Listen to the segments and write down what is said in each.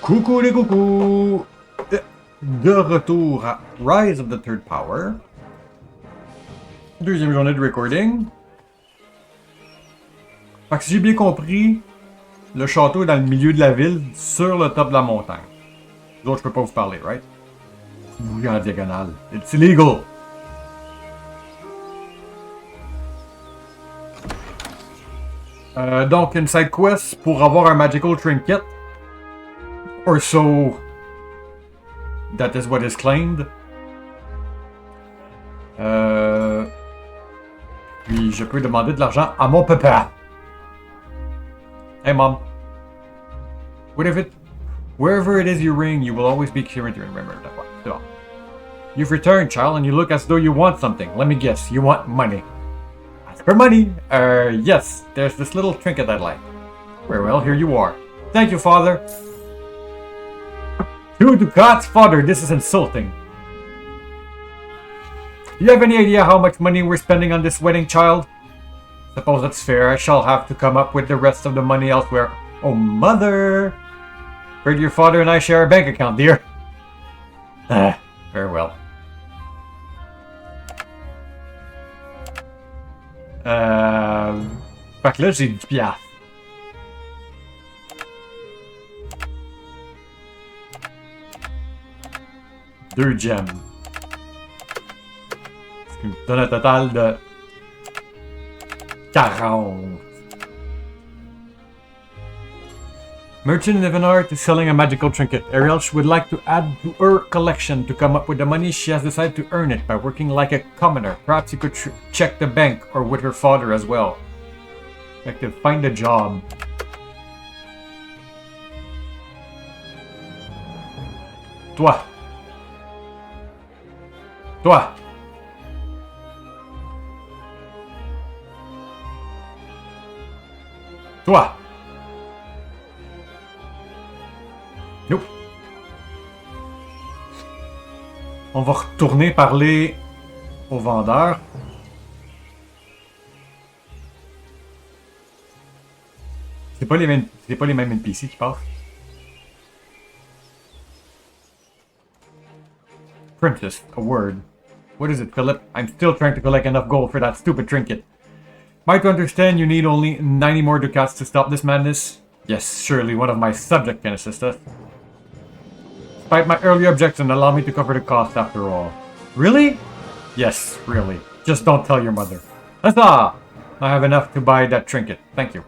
Coucou les coucous! De retour à Rise of the Third Power. Deuxième journée de recording. Fait que si j'ai bien compris, le château est dans le milieu de la ville, sur le top de la montagne. Les autres, je peux pas vous parler, right? Oui, en diagonale. It's illegal! Donc, une side quest pour avoir un magical trinket. Or so... That is what is claimed. Puis je peux demander de l'argent à mon papa. Hey mom. Wherever it is you ring, you will always be sure to remember that one. So, you've returned, child, and you look as though you want something. Let me guess, you want money. Ask for money. Yes, there's this little trinket I'd like. Very well, here you are. Thank you, father. 2 ducats, father, this is insulting. Do you have any idea how much money we're spending on this wedding, child? Suppose that's fair. I shall have to come up with the rest of the money elsewhere. Oh, mother! Heard your father and I share a bank account, dear. Very well. Fait que là, j'ai 10 piastres. Deux gems. Ce qui me donne un total de 40. Merchant Evanart is selling a magical trinket. Ariel would like to add to her collection. To come up with the money, she has decided to earn it by working like a commoner. Perhaps you could check the bank or with her father as well. Like to find a job. Toi. Toi. Toi. Nope. On va retourner parler au vendeur. C'est pas les mêmes NPC qui passent. Princess, a word. What is it, Philip? I'm still trying to collect enough gold for that stupid trinket. Am I to understand you need only 90 more ducats to stop this madness? Yes, surely one of my subjects can assist us. Despite my earlier objection, allow me to cover the cost after all. Really? Yes, really. Just don't tell your mother. Huzzah! I have enough to buy that trinket. Thank you.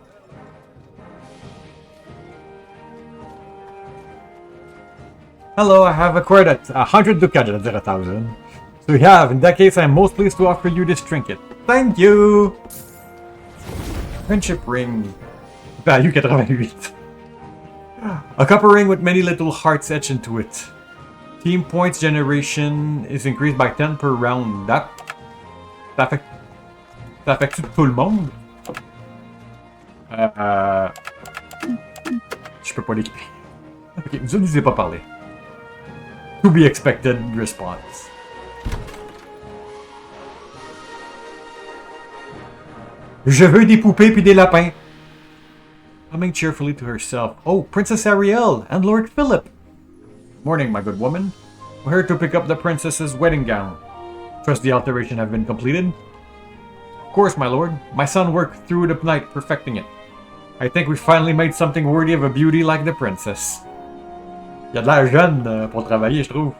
Hello, I have acquired 100 ducats instead of 1,000. So you have. In that case, I am most pleased to offer you this trinket. Thank you! Friendship ring. Value 88. A copper ring with many little hearts etched into it. Team points generation is increased by 10 per round. Ça affecte tout le monde? Je peux pas l'équiper. Ok, vous ne lisez pas parler. To be expected response. Je veux des poupées puis des lapins. Humming cheerfully to herself. Oh, Princess Ariel and Lord Philip. Morning, my good woman. We're here to pick up the princess's wedding gown. Trust the alteration have been completed? Of course, my lord. My son worked through the night perfecting it. I think we finally made something worthy of a beauty like the princess. Il a de l'air jeune pour travailler, je trouve.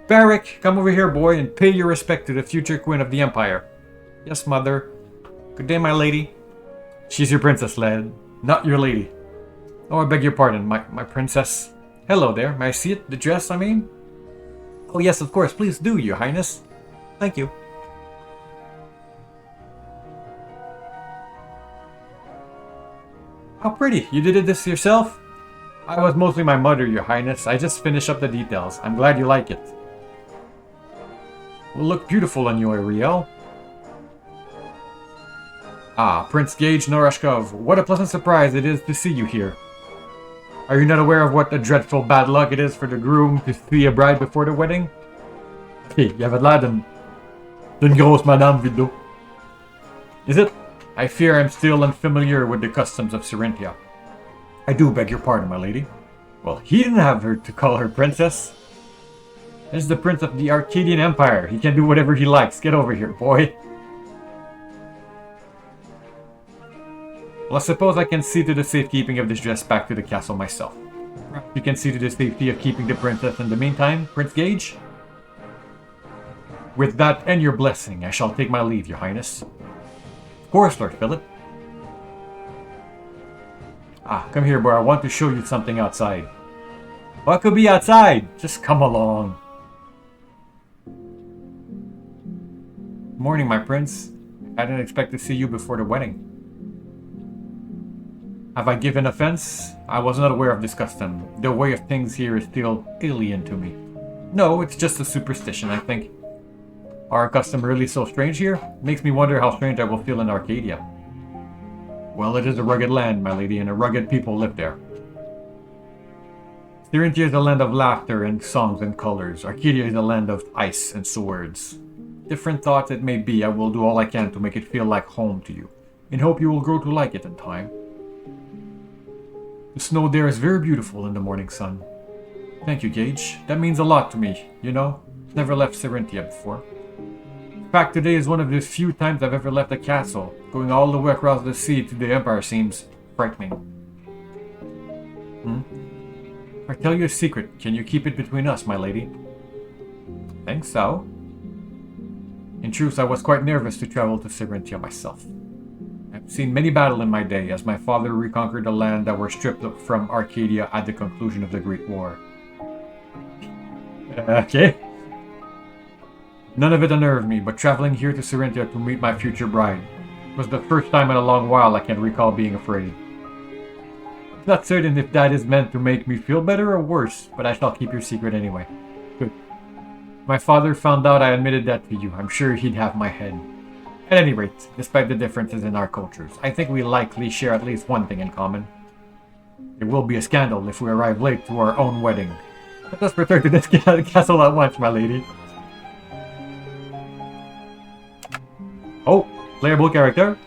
Barrick, come over here, boy, and pay your respect to the future queen of the empire. Yes, mother. Good day, my lady. She's your princess, lad. Not your lady. Oh, I beg your pardon, my princess. Hello there. May I see it? The dress, I mean? Oh, yes, of course. Please do, your highness. Thank you. How pretty. You did this yourself? I was mostly my mother, your highness. I just finished up the details. I'm glad you like it. Will look beautiful on you, Ariel. Ah, Prince Gage Norashkov, what a pleasant surprise it is to see you here. Are you not aware of what a dreadful bad luck it is for the groom to see a bride before the wedding? Ok, il avait l'air d'une grosse madame vide d'eau. Is it? I fear I'm still unfamiliar with the customs of Serentia. I do beg your pardon, my lady. Well, he didn't have her to call her princess. This is the prince of the Arcadian Empire. He can do whatever he likes. Get over here, boy. Well, I suppose I can see to the safekeeping of this dress back to the castle myself. You can see to the safety of keeping the princess in the meantime, Prince Gage. With that and your blessing, I shall take my leave, your highness. Of course, Lord Philip. Ah, come here, boy. I want to show you something outside. What could be outside? Just come along. Morning, my prince. I didn't expect to see you before the wedding. Have I given offense? I was not aware of this custom. The way of things here is still alien to me. No, it's just a superstition, I think. Our custom really so strange here? Makes me wonder how strange I will feel in Arcadia. Well, it is a rugged land, my lady, and a rugged people live there. Syrintia is a land of laughter and songs and colors. Arcadia is a land of ice and swords. Different thoughts it may be, I will do all I can to make it feel like home to you, and hope you will grow to like it in time. The snow there is very beautiful in the morning sun. Thank you, Gage. That means a lot to me, you know? Never left Syrintia before. In fact, today is one of the few times I've ever left the castle. Going all the way across the sea to the Empire seems frightening. I tell you a secret. Can you keep it between us, my lady? Think so. In truth, I was quite nervous to travel to Syrintia myself. I've seen many battles in my day, as my father reconquered the land that were stripped from Arcadia at the conclusion of the Great War. Okay. None of it unnerved me, but traveling here to Syrintia to meet my future bride was the first time in a long while I can recall being afraid. I'm not certain if that is meant to make me feel better or worse, but I shall keep your secret anyway. Good. My father found out I admitted that to you. I'm sure he'd have my head. At any rate, despite the differences in our cultures, I think we likely share at least one thing in common. It will be a scandal if we arrive late to our own wedding. Let us return to this castle at once, my lady. Oh, playable character.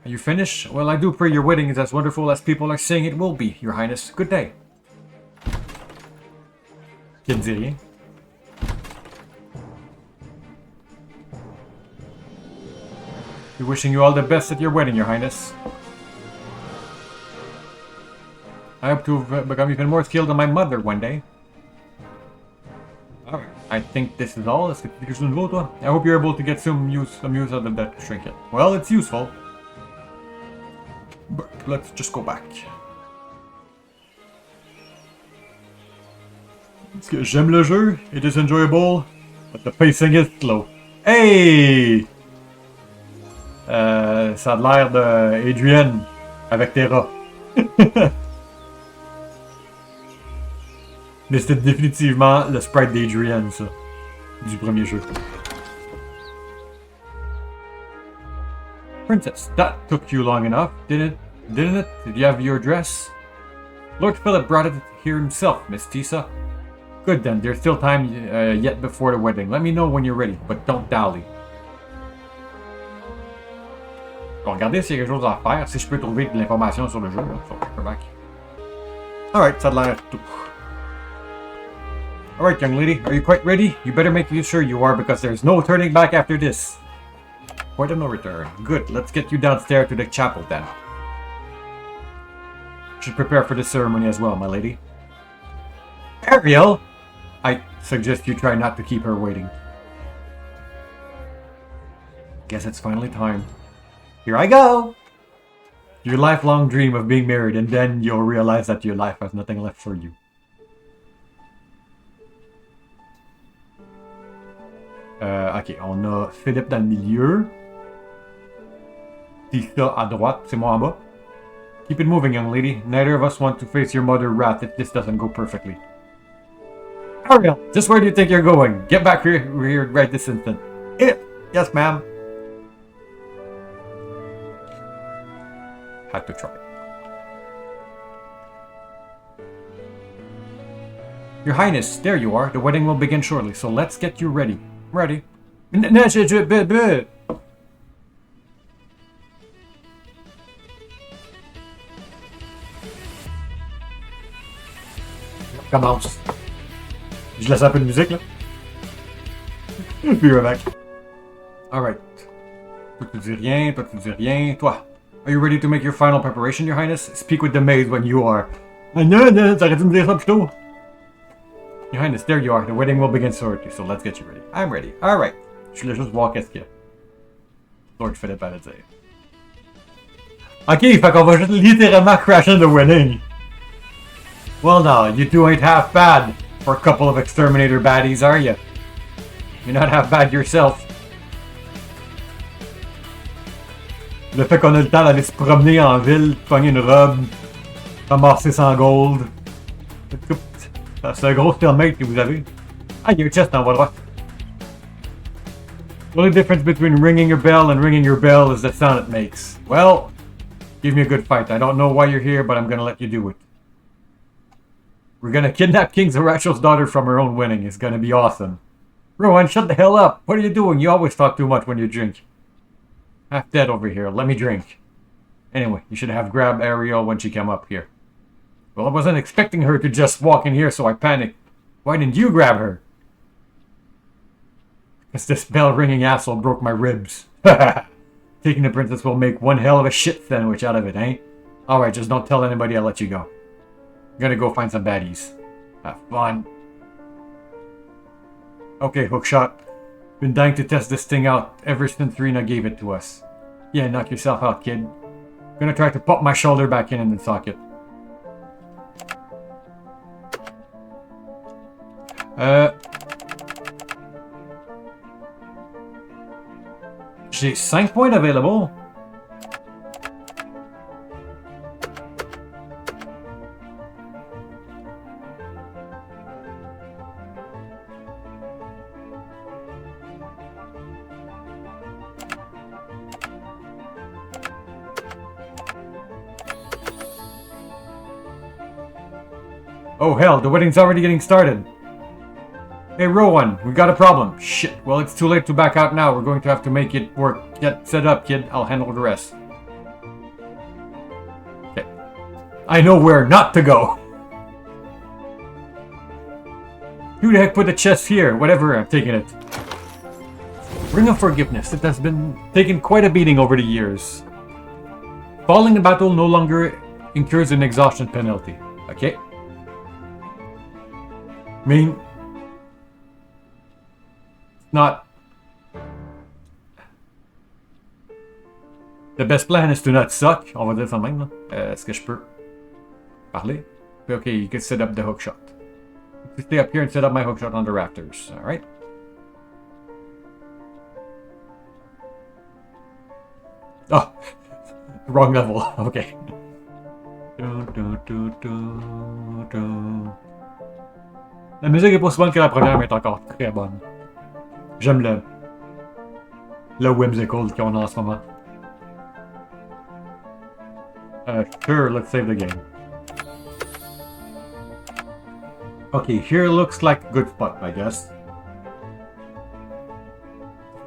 Are you finished? Well, I do pray your wedding is as wonderful as people are saying it will be, your highness. Good day. Kinsey. We're wishing you all the best at your wedding, your highness. I hope to become even more skilled than my mother one day. Alright, I think this is all. I hope you're able to get some use out of that trinket. Well, it's useful. But let's just go back. J'aime le jeu, it is enjoyable, but the pacing is slow. Hey! Ça a l'air de Adrienne avec Terra. Mais c'était définitivement le sprite d'Adrienne, ça, du premier jeu. Princess, that took you long enough, didn't it? Did you have your dress? Lord Philip brought it here himself, Miss Tisa. Good then, there's still time yet before the wedding. Let me know when you're ready, but don't dally. Bon, regardez s'il y a quelque chose à faire, si je peux trouver de l'information sur le jeu, sur paperback. Alright, ça a l'air tout. Alright, young lady, are you quite ready? You better make sure you are, because there's no turning back after this. Point of no return. Good, let's get you downstairs to the chapel then. Should prepare for the ceremony as well, my lady. Ariel! I suggest you try not to keep her waiting. Guess it's finally time. Here I go! Your lifelong dream of being married, and then you'll realize that your life has nothing left for you. Ok, on a Philippe dans le milieu. Tisa à droite, c'est moi en bas. Keep it moving, young lady. Neither of us want to face your mother's wrath if this doesn't go perfectly. Ariel, just where do you think you're going? Get back here right this instant. Yes, ma'am. Had to try. Your Highness, there you are. The wedding will begin shortly, so let's get you ready. Ready? Commence. Je laisse un peu de musique, là. Puis right back. Alright. Toi, tu dis rien. Toi, tu dis rien. Toi. Are you ready to make your final preparation, Your Highness? Speak with the maid when you are. Ah non, non, t'aurais dû me dire ça plus tôt. Your Highness, there you are. The wedding will begin shortly, so let's get you ready. I'm ready. Alright. Je voulais juste voir qu'est-ce qu'il y a. Lord Philip allait dire. Ok, fait qu'on va juste littéralement crasher the wedding. Well now, you two ain't half bad for a couple of exterminator baddies, are you? You're not half bad yourself. Le fait qu'on a le temps d'aller se promener en ville, pogner une robe, ramasser 100 gold. C'est un gros stalemate que vous avez. Ah, il y a un chest en bas droit. The only difference between ringing your bell and ringing your bell is the sound it makes. Well, give me a good fight. I don't know why you're here, but I'm gonna let you do it. We're gonna kidnap King Zarachel's daughter from her own wedding. It's gonna be awesome. Rowan, shut the hell up. What are you doing? You always talk too much when you drink. Half dead over here. Let me drink. Anyway, you should have grabbed Ariel when she came up here. Well, I wasn't expecting her to just walk in here, so I panicked. Why didn't you grab her? Because this bell-ringing asshole broke my ribs. Taking the princess will make one hell of a shit sandwich out of it, eh? Alright, just don't tell anybody I'll let you go. I'm gonna go find some baddies. Have fun. Okay, Hookshot. Been dying to test this thing out ever since Rena gave it to us. Yeah, knock yourself out, kid. Gonna try to pop my shoulder back in the socket. J'ai 5 points available. Oh hell, the wedding's already getting started. Hey Rowan, we got a problem. Shit, well it's too late to back out now. We're going to have to make it work. Get set up, kid. I'll handle the rest. Okay. I know where not to go. Who the heck put the chest here? Whatever, I'm taking it. Ring of Forgiveness. It has been taking quite a beating over the years. Falling in battle no longer incurs an exhaustion penalty. Okay. I mean, not. The best plan is to not suck. On va dire ça même. Est-ce que je peux parler? Okay, you can set up the hookshot. You stay up here and set up my hookshot on the rafters. Alright. Oh, wrong level. Okay. La musique est pas si bonne que la première, mais est encore très bonne. J'aime le whimsical qu'on a en ce moment. Sure, let's save the game. Okay, here looks like a good spot, I guess.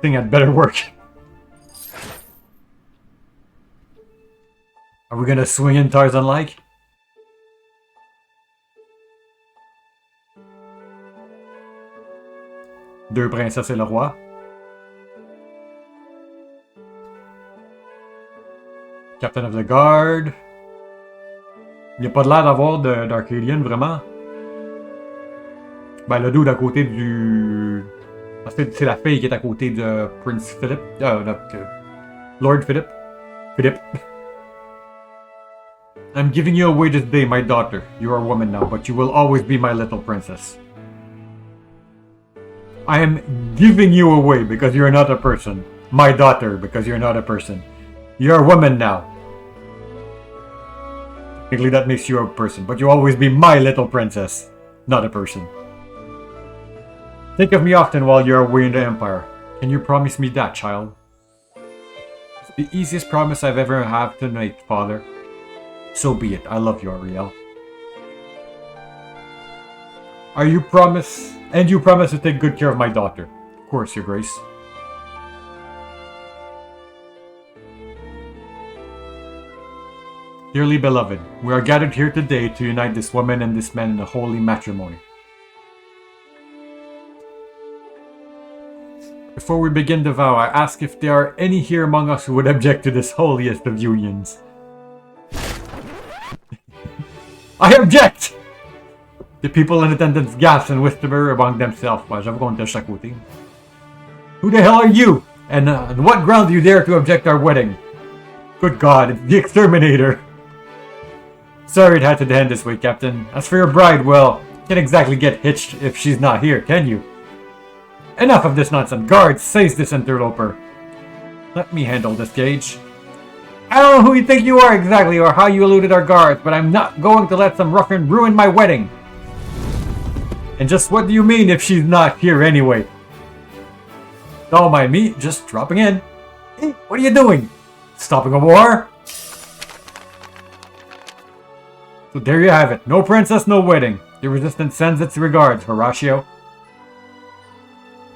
Think I'd better work. Are we gonna swing in Tarzan-like? Deux princesses et le roi. Captain of the Guard. Il n'y a pas de l'air d'avoir d'Arcadian, vraiment. Ben, le dude à côté du... C'est la fille qui est à côté de Prince Philip. Lord Philip. Philip. I'm giving you away this day, my daughter. You are a woman now, but you will always be my little princess. I am giving you away because you're not a person. My daughter, because you're not a person. You're a woman now. Technically that makes you a person, but you'll always be my little princess, not a person. Think of me often while you're away in the Empire. Can you promise me that, child? It's the easiest promise I've ever had tonight, Father. So be it. I love you, Ariel. You promise to take good care of my daughter. Of course, Your Grace. Dearly beloved, we are gathered here today to unite this woman and this man in a holy matrimony. Before we begin the vow, I ask if there are any here among us who would object to this holiest of unions. I object! The people in attendance gasp and whisper among themselves. Well, j'avoue qu'on était de chaque côté. Who the hell are you? And on what ground do you dare to object our wedding? Good God, it's the exterminator. Sorry it had to end this way, Captain. As for your bride, well, you can't exactly get hitched if she's not here, can you? Enough of this nonsense. Guards, seize this interloper. Let me handle this, Gage. I don't know who you think you are exactly or how you eluded our guards, but I'm not going to let some ruffian ruin my wedding. And just what do you mean if she's not here anyway? Don't mind me, just dropping in. Hey, what are you doing? Stopping a war? So there you have it. No princess, no wedding. The resistance sends its regards, Horatio.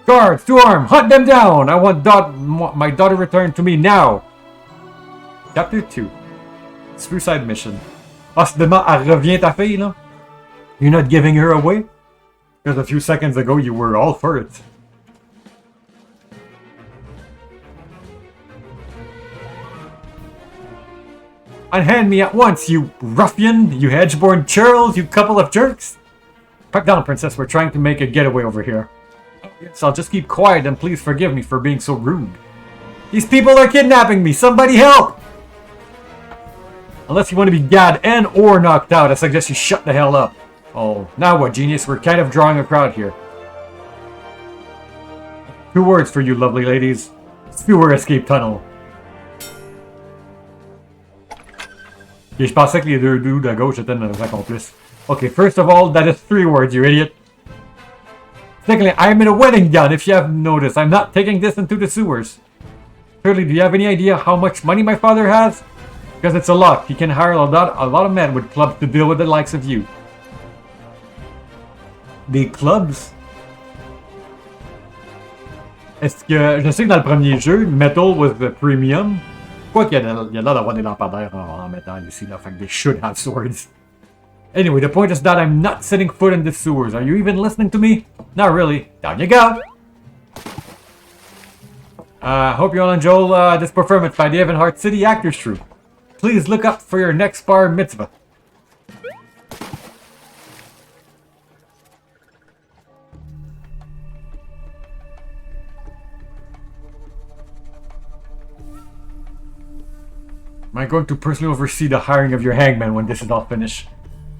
Guards, to arm! Hunt them down! I want my daughter returned to me now! Chapter 2. Suicide Mission. Hostement, elle revient ta fille, là? You're not giving her away? Because a few seconds ago you were all for it. Unhand me at once, you ruffian! You hedge-born churls! You couple of jerks! Pipe down, princess. We're trying to make a getaway over here. Yes, I'll just keep quiet and please forgive me for being so rude. These people are kidnapping me! Somebody help! Unless you want to be gagged and or knocked out, I suggest you shut the hell up. Oh, now what, genius? We're kind of drawing a crowd here. 2 words for you, lovely ladies. Sewer escape tunnel. Okay, je pensais que les deux dudes à gauche étaient nos accomplices. Okay, first of all, that is 3 words, you idiot. Secondly, I am in a wedding gown, if you haven't noticed. I'm not taking this into the sewers. Thirdly, do you have any idea how much money my father has? Because it's a lot. He can hire a lot of men with clubs to deal with the likes of you. Des clubs? Est-ce que... Je sais que dans le premier jeu, Metal was the premium. Quoi qu'il y a l'air d'avoir des lampadaires en métal ici, là. Fait que they should have swords. Anyway, the point is that I'm not setting foot in the sewers. Are you even listening to me? Not really. Down you go! Hope you all enjoy this performance by the Evanhart City Actors Troupe. Please look up for your next bar mitzvah. Am I going to personally oversee the hiring of your hangman when this is all finished?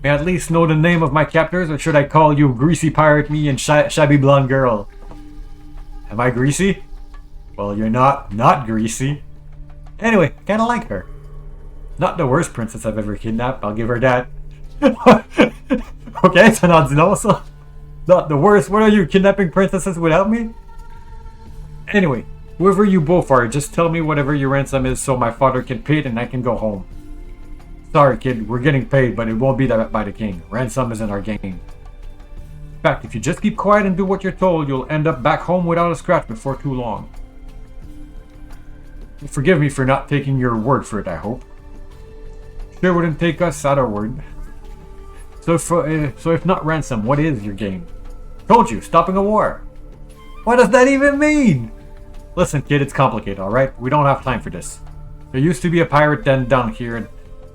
May I at least know the name of my captors, or should I call you Greasy Pirate Me and Shabby Blonde Girl? Am I greasy? Well, you're not greasy. Anyway, kinda like her. Not the worst princess I've ever kidnapped, I'll give her that. Okay, so not also. Not the worst. What are you, kidnapping princesses without me? Anyway, whoever you both are, just tell me whatever your ransom is so my father can pay it and I can go home. Sorry, kid, we're getting paid, but it won't be that by the king. Ransom isn't our game. In fact, if you just keep quiet and do what you're told, you'll end up back home without a scratch before too long. Forgive me for not taking your word for it, I hope. Sure wouldn't take us at our word. So if not ransom, what is your game? Told you, stopping a war. What does that even mean? Listen, kid, it's complicated, alright? We don't have time for this. There used to be a pirate den down here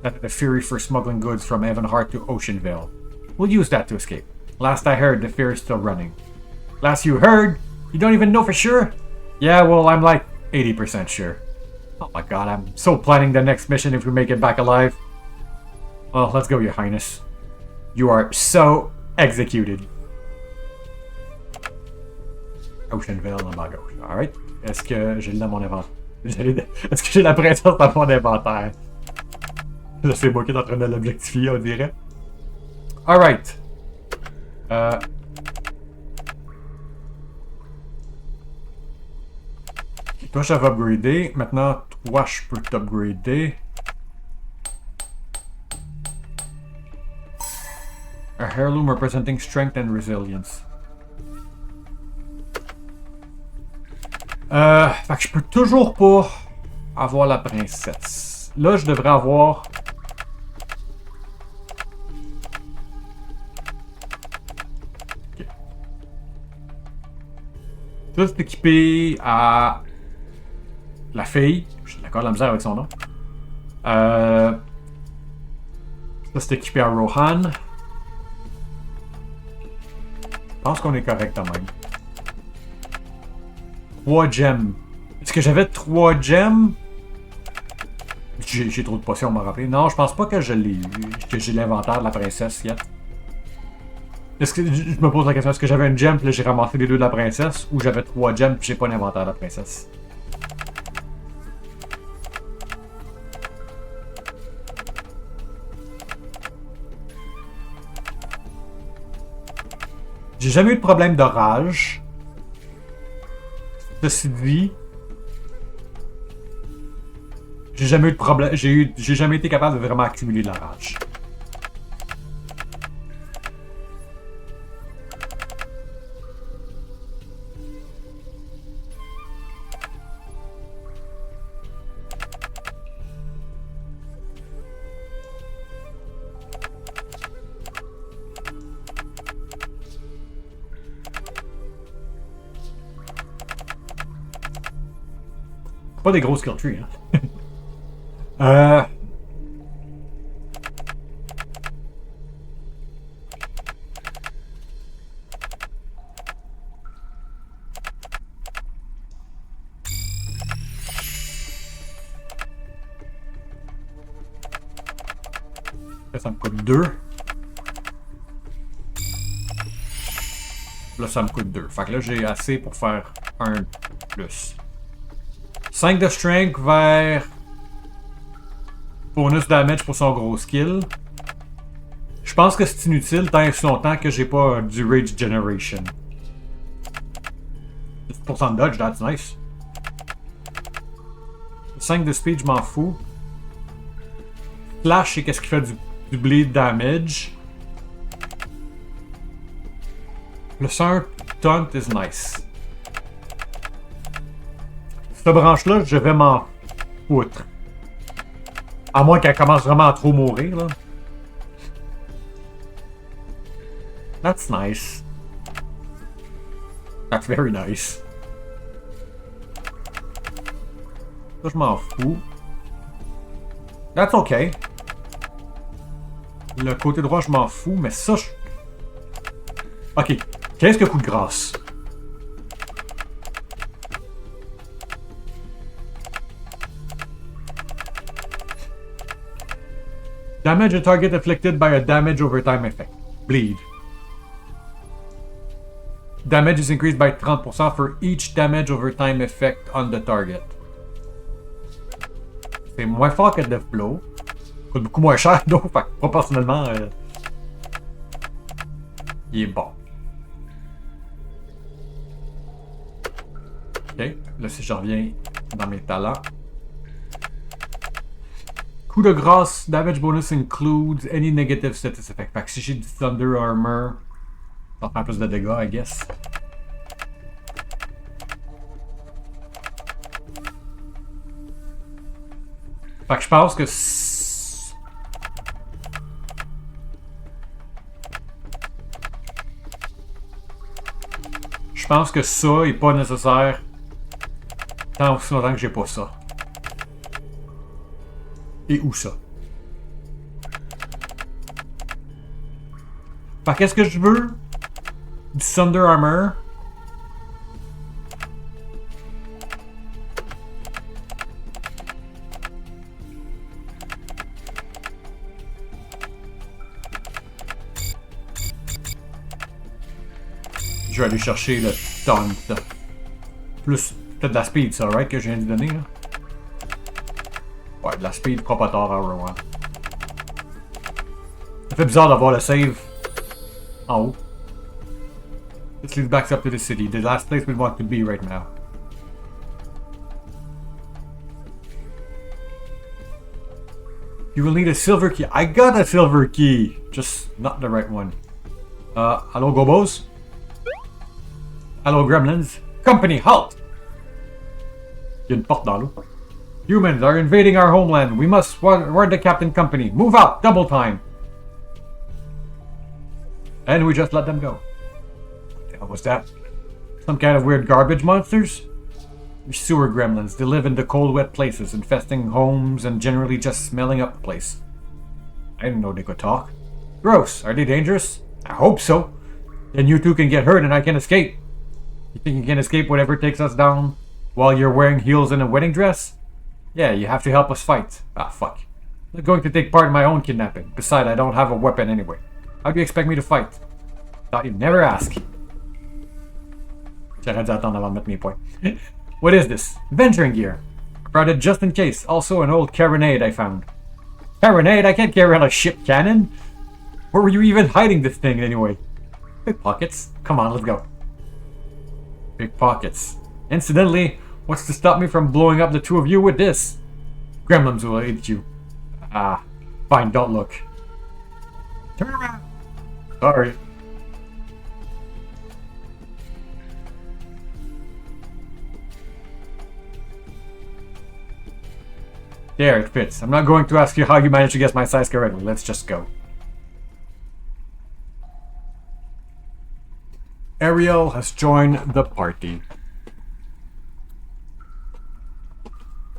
at the Fury for smuggling goods from Evanhart to Oceanvale. We'll use that to escape. Last I heard, the fear is still running. Last you heard? You don't even know for sure? Yeah, well, I'm like 80% sure. Oh my god, I'm so planning the next mission if we make it back alive. Well, let's go, your highness. You are so executed. Oceanville en bas gauche. Alright. Est-ce que j'ai dans mon inventaire? Est-ce que j'ai la princesse dans mon inventaire? Là, c'est moi qui est en train de l'objectifier, on dirait. Alright. Toi, j'avais upgradé. Maintenant, toi, je peux t'upgrader. A heirloom representing strength and resilience. Fait que je peux toujours pas avoir la princesse. Là, je devrais avoir Ça, c'est équipé à la fille. J'ai d'accord la misère avec son nom. Ça, c'est équipé à Rohan. Je pense qu'on est correct quand même. 3 gemmes. Est-ce que j'avais 3 gemmes? J'ai trop de potions, on m'a rappelé. Non, je pense pas que je l'ai eu. Que j'ai l'inventaire de la princesse, yet. Est-ce que je me pose la question, est-ce que j'avais une gemme puis là j'ai ramassé les deux de la princesse, ou j'avais 3 gemmes puis j'ai pas l'inventaire de la princesse? J'ai jamais eu de problème de rage. Ceci dit, j'ai jamais eu de problème. J'ai jamais été capable de vraiment accumuler de la rage. Pas des gros skill trees, hein. Ça me coûte 2. Là, ça me coûte 2. Fait que là, j'ai assez pour faire 1 plus. 5 de strength vers bonus damage pour son gros skill. Je pense que c'est inutile tant et si longtemps que j'ai pas du Rage Generation. 10% de dodge, that's nice. 5 de speed, je m'en fous. Flash, c'est qu'est-ce qui fait du bleed damage. Le 1 taunt is nice. Cette branche-là, je vais m'en foutre. À moins qu'elle commence vraiment à trop mourir, là. That's nice. That's very nice. Ça, je m'en fous. That's okay. Le côté droit, je m'en fous, mais ça, je... Ok. Qu'est-ce que coup de grâce? Damage a target afflicted by a damage over time effect. Bleed. Damage is increased by 30% for each damage over time effect on the target. C'est moins fort que Death Blow. Coûte beaucoup moins cher, donc proportionnellement, il est bon. Ok, là si je reviens dans mes talents. Coup de grâce, damage bonus includes any negative status effect. Fait que si j'ai du Thunder Armor, ça va faire plus de dégâts, I guess. Fait que je pense que... Je pense que ça est pas nécessaire tant aussi longtemps que j'ai pas ça. Et où ça? Fait qu'est-ce que je veux? Du Thunder Armor. Je vais aller chercher le taunt. Plus peut-être de la speed, ça, right, que je viens de donner, là? Ouais, de la speed propator à Rowan. Ça fait bizarre d'avoir le save en haut. This leads back up to the city, the last place we want to be right now. You will need a silver key. I got a silver key! Just not the right one. Hello, Gobos? Hello, Gremlins? Company, halt! Il y a une porte dans l'eau. Humans are invading our homeland. We must ward the Captain Company. Move out! Double time! And we just let them go. What the hell was that? Some kind of weird garbage monsters? They're sewer gremlins. They live in the cold, wet places, infesting homes and generally just smelling up the place. I didn't know they could talk. Gross. Are they dangerous? I hope so. Then you two can get hurt and I can escape. You think you can escape whatever takes us down while you're wearing heels and a wedding dress? Yeah, you have to help us fight. Ah, fuck. I'm not going to take part in my own kidnapping. Besides, I don't have a weapon anyway. How do you expect me to fight? Thought you'd never ask. J'aurais dû attendre avant de mettre mes points. What is this? Venturing gear. Brought it just in case. Also an old carronade I found. Carronade? I can't carry on a ship cannon. Where were you even hiding this thing anyway? Pickpockets. Come on, let's go. Pickpockets. Incidentally, what's to stop me from blowing up the two of you with this? Gremlins will eat you. Ah, fine, don't look. Turn around. Sorry. There, it fits. I'm not going to ask you how you managed to guess my size correctly. Let's just go. Ariel has joined the party.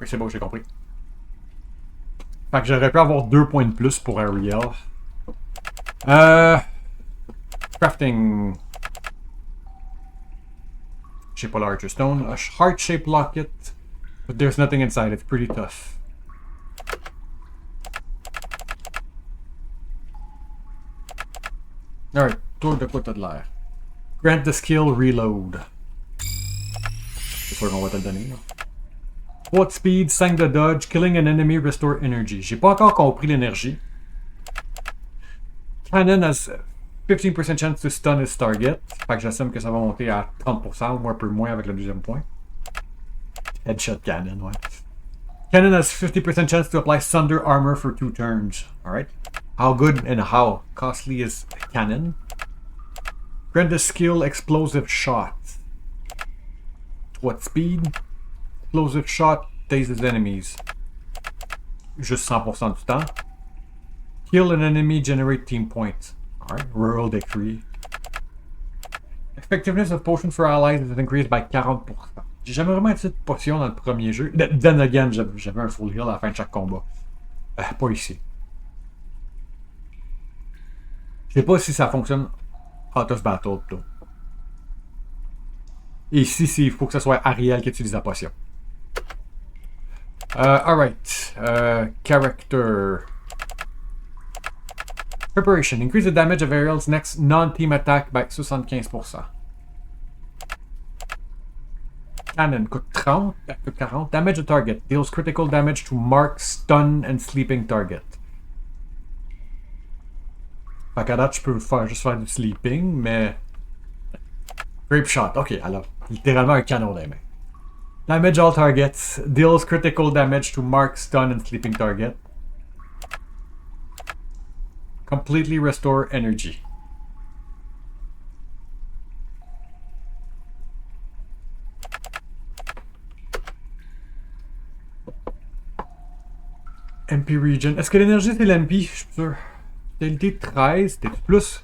Oui, c'est bon, j'ai compris. Fait que j'aurais pu avoir 2 points de plus pour Ariel. Crafting. Shape larger stone. A heart-shaped locket. But there's nothing inside. It's pretty tough. Alright, tour de quoi t'as de l'air. Grant the skill reload. C'est sûr qu'on va te le donner. 3 de speed, 5 de dodge, killing an enemy restore energy. J'ai pas encore compris l'énergie. Cannon has 15% chance to stun his target. Fait que j'assume que ça va monter à 30% ou un peu moins avec le deuxième point. Headshot cannon, ouais. Cannon has 50% chance to apply thunder armor for 2 turns. Alright. How good and how costly is cannon? Grant the skill explosive shot. What speed? Explosive shot dazes enemies. Juste 100% du temps. Kill an enemy, generate team points. Alright, rural decree. Effectiveness of potion for allies is increased by 40%. J'ai jamais vraiment utilisé de potion dans le premier jeu. Then again, j'avais un full heal à la fin de chaque combat. Pas ici. Je sais pas si ça fonctionne out of battle plutôt. Et ici, il faut que ce soit Ariel qui utilise la potion. Alright. Character. Preparation. Increase the damage of Ariel's next non-team attack by 75%. Cannon coûte 30. Coûte 40. Damage a target. Deals critical damage to mark, stun, and sleeping target. Fait qu'à date, je peux juste faire du sleeping, mais... Grape shot. Ok, alors, littéralement un canon dans les mains. Damage all targets. Deals critical damage to mark, stun, and sleeping target. Completely restore energy. MP region. Est-ce que l'énergie c'est l'MP? Je suis sûr. Qualité 13, t'es plus...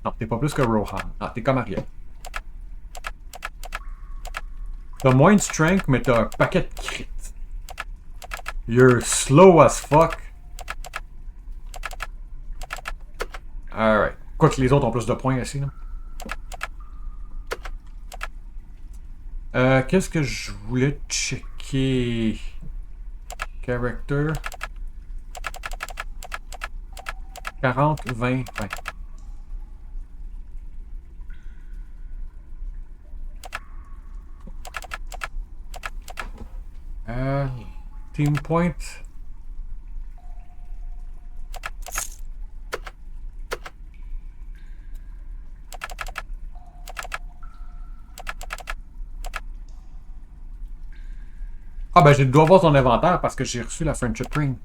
Non, t'es pas plus que Rohan. Ah, t'es comme Ariel. T'as moins de strength, mais t'as un paquet de crit. You're slow as fuck. Alright. Quoique les autres ont plus de points ici, là. Qu'est-ce que je voulais checker? Character. 40, 20, 20. Team point. Ah ben je dois voir ton inventaire parce que j'ai reçu la Friendship Ring.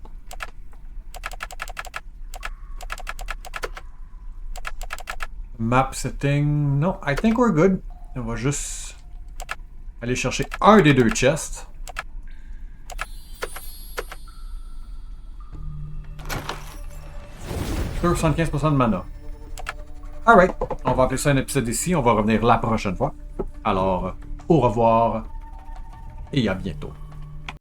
Map setting. Non, I think we're good. On va juste aller chercher un des 2 chests. Sur 75% de mana. Alright, on va appeler ça un épisode ici. On va revenir la prochaine fois. Alors, au revoir et à bientôt.